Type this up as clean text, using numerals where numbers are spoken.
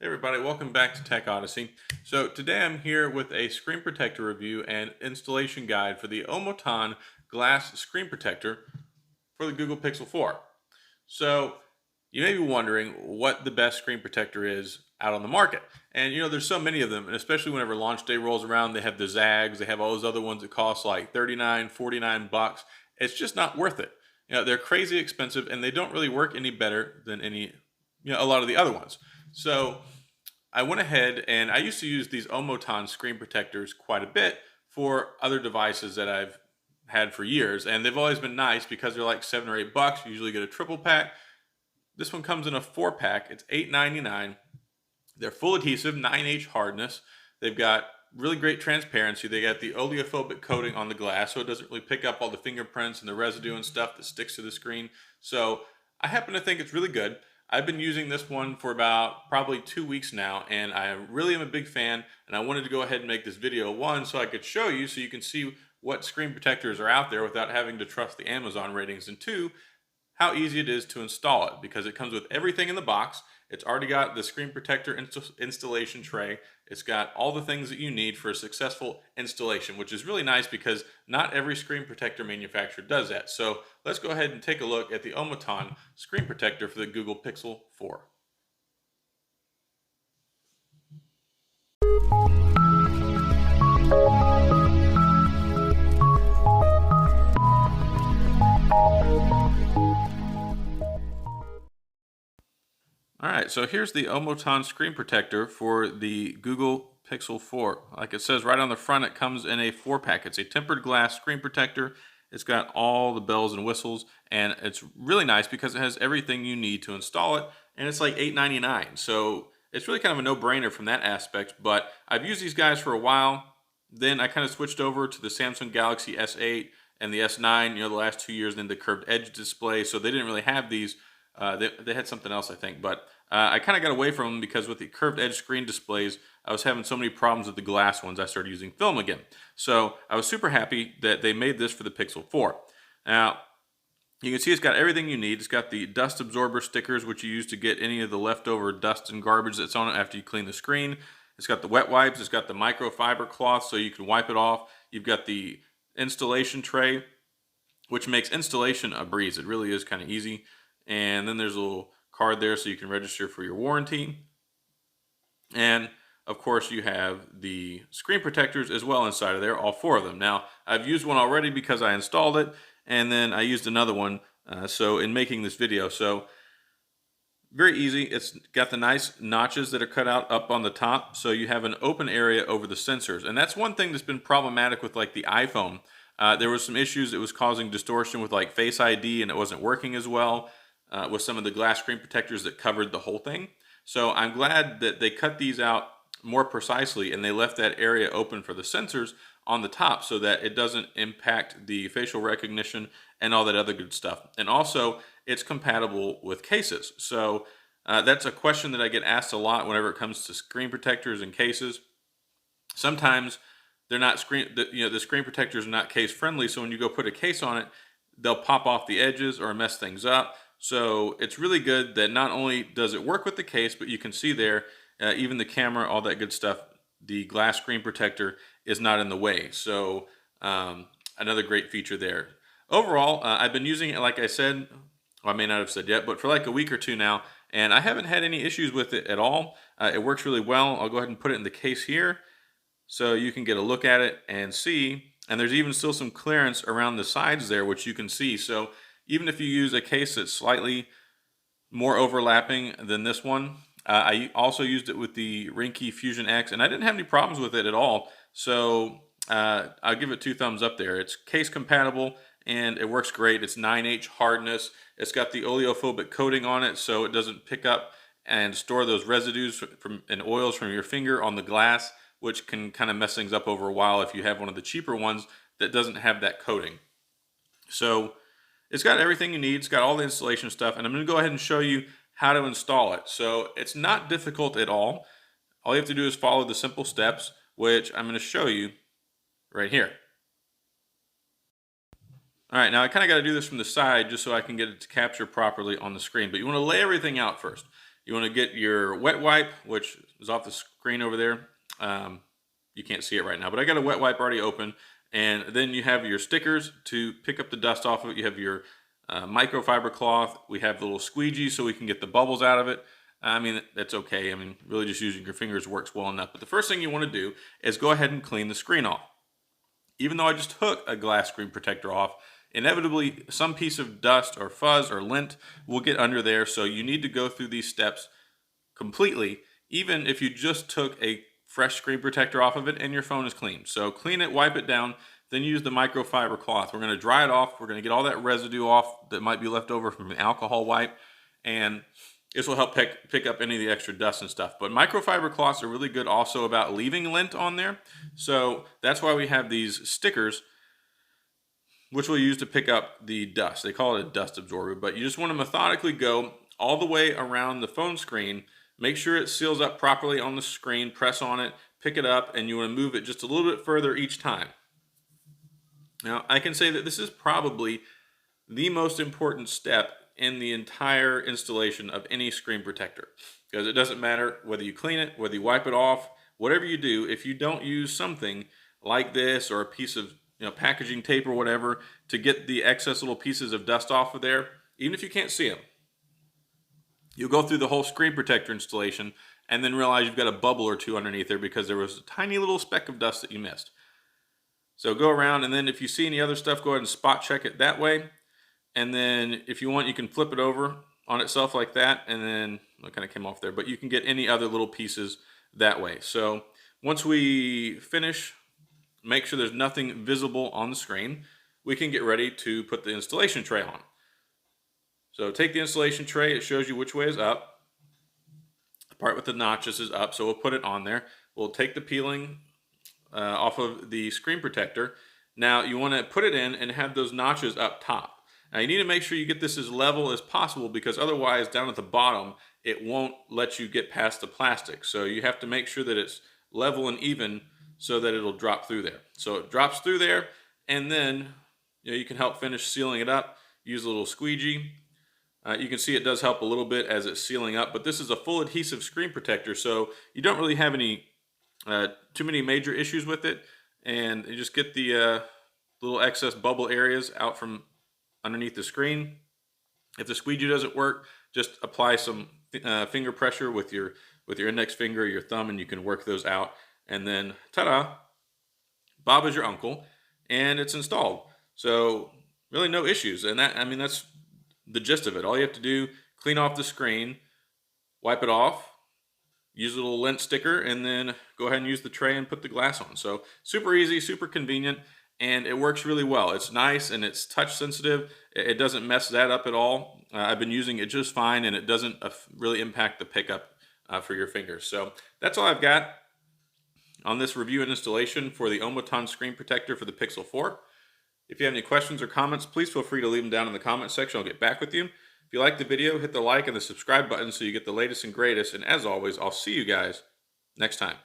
Hey everybody, welcome back to Tech Odyssey. So today I'm here with a screen protector review and installation guide for the Omoton glass screen protector for the Google Pixel 4. So you may be wondering what the best screen protector is out on the market. And there's so many of them, and especially whenever launch day rolls around, they have the Zags, they have all those other ones that cost like 39, 49 bucks. It's just not worth it. They're crazy expensive and they don't really work any better than a lot of the other ones. So I went ahead and I used to use these Omoton screen protectors quite a bit for other devices that I've had for years, and they've always been nice because they're like 7 or 8 bucks. You usually get a triple pack. This one comes in a 4 pack. It's $8.99. They're full adhesive, 9H hardness. They've got really great transparency. They got the oleophobic coating on the glass, so it doesn't really pick up all the fingerprints and the residue and stuff that sticks to the screen. So I happen to think it's really good. I've been using this one for about probably 2 weeks now, and I really am a big fan, and I wanted to go ahead and make this video, one, so I could show you so you can see what screen protectors are out there without having to trust the Amazon ratings, and two, how easy it is to install it, because it comes with everything in the box. It's already got the screen protector installation tray. It's got all the things that you need for a successful installation, which is really nice because not every screen protector manufacturer does that. So let's go ahead and take a look at the Omoton screen protector for the Google Pixel 4. All right, so here's the Omoton screen protector for the Google Pixel 4. Like it says right on the front, it comes in a 4-pack. It's a tempered glass screen protector. It's got all the bells and whistles, and it's really nice because it has everything you need to install it, and it's like $8.99. So it's really kind of a no-brainer from that aspect, but I've used these guys for a while. Then I kind of switched over to the Samsung Galaxy S8 and the S9, the last 2 years, and then the curved edge display, so they didn't really have these. They had something else, I think, but I kind of got away from them because with the curved edge screen displays, I was having so many problems with the glass ones, I started using film again. So I was super happy that they made this for the Pixel 4. Now, you can see it's got everything you need. It's got the dust absorber stickers, which you use to get any of the leftover dust and garbage that's on it after you clean the screen. It's got the wet wipes. It's got the microfiber cloth so you can wipe it off. You've got the installation tray, which makes installation a breeze. It really is kind of easy. And then there's a little card there so you can register for your warranty. And of course you have the screen protectors as well inside of there, all 4 of them. Now I've used one already because I installed it, and then I used another one so in making this video. So very easy. It's got the nice notches that are cut out up on the top, so you have an open area over the sensors. And that's one thing that's been problematic with like the iPhone. There was some issues that was causing distortion with like Face ID, and it wasn't working as well with some of the glass screen protectors that covered the whole thing. So I'm glad that they cut these out more precisely and they left that area open for the sensors on the top so that it doesn't impact the facial recognition and all that other good stuff. And also, it's compatible with cases. So that's a question that I get asked a lot whenever it comes to screen protectors and cases. Sometimes they're not the screen protectors are not case friendly, so when you go put a case on it, they'll pop off the edges or mess things up. So it's really good that not only does it work with the case, but you can see there, even the camera, all that good stuff, the glass screen protector is not in the way. So another great feature there. Overall, I've been using it, like I said, well, I may not have said yet, but for like a week or two now, and I haven't had any issues with it at all. It works really well. I'll go ahead and put it in the case here so you can get a look at it and see. And there's even still some clearance around the sides there, which you can see. So even if you use a case that's slightly more overlapping than this one, I also used it with the Rinky Fusion X, and I didn't have any problems with it at all. So I'll give it 2 thumbs up there. It's case compatible and it works great. It's 9H hardness. It's got the oleophobic coating on it, so it doesn't pick up and store those residues and oils from your finger on the glass, which can kind of mess things up over a while if you have one of the cheaper ones that doesn't have that coating. So it's got everything you need. It's got all the installation stuff, and I'm going to go ahead and show you how to install it. So it's not difficult at all. All you have to do is follow the simple steps, which I'm going to show you right here. All right, now I kind of got to do this from the side just so I can get it to capture properly on the screen, but you want to lay everything out first. You want to get your wet wipe, which is off the screen over there. You can't see it right now, but I got a wet wipe already open. And then you have your stickers to pick up the dust off of it. You have your microfiber cloth. We have the little squeegee so we can get the bubbles out of it. I mean, that's okay. I mean, really just using your fingers works well enough. But the first thing you want to do is go ahead and clean the screen off. Even though I just took a glass screen protector off, inevitably some piece of dust or fuzz or lint will get under there. So you need to go through these steps completely, even if you just took a fresh screen protector off of it and your phone is clean. So clean it, wipe it down, then use the microfiber cloth. We're going to dry it off. We're going to get all that residue off that might be left over from an alcohol wipe, and this will help pick up any of the extra dust and stuff. But microfiber cloths are really good also about leaving lint on there. So that's why we have these stickers, which we'll use to pick up the dust. They call it a dust absorber, but you just want to methodically go all the way around the phone screen. Make sure it seals up properly on the screen, press on it, pick it up, and you want to move it just a little bit further each time. Now, I can say that this is probably the most important step in the entire installation of any screen protector, because it doesn't matter whether you clean it, whether you wipe it off, whatever you do, if you don't use something like this or a piece of packaging tape or whatever to get the excess little pieces of dust off of there, even if you can't see them, you'll go through the whole screen protector installation and then realize you've got a bubble or two underneath there because there was a tiny little speck of dust that you missed. So go around, and then if you see any other stuff, go ahead and spot check it that way. And then if you want, you can flip it over on itself like that, and then it kind of came off there, but you can get any other little pieces that way. So once we finish, make sure there's nothing visible on the screen, we can get ready to put the installation tray on. So take the installation tray, it shows you which way is up. The part with the notches is up, so we'll put it on there. We'll take the peeling off of the screen protector. Now you want to put it in and have those notches up top. Now you need to make sure you get this as level as possible, because otherwise down at the bottom it won't let you get past the plastic. So you have to make sure that it's level and even so that it'll drop through there. So it drops through there, and then you can help finish sealing it up. Use a little squeegee. You can see it does help a little bit as it's sealing up, but this is a full adhesive screen protector, so you don't really have any too many major issues with it, and you just get the little excess bubble areas out from underneath the screen. If the squeegee doesn't work, just apply some finger pressure with your index finger or your thumb, and you can work those out. And then, ta-da! Bob is your uncle, and it's installed. So really no issues, and that's the gist of it. All you have to do, clean off the screen, wipe it off, use a little lint sticker, and then go ahead and use the tray and put the glass on. So super easy, super convenient, and it works really well. It's nice and it's touch sensitive. It doesn't mess that up at all. I've been using it just fine, and it doesn't really impact the pickup for your fingers. So that's all I've got on this review and installation for the Omoton screen protector for the Pixel 4. If you have any questions or comments, please feel free to leave them down in the comment section. I'll get back with you. If you like the video, hit the like and the subscribe button so you get the latest and greatest. And as always, I'll see you guys next time.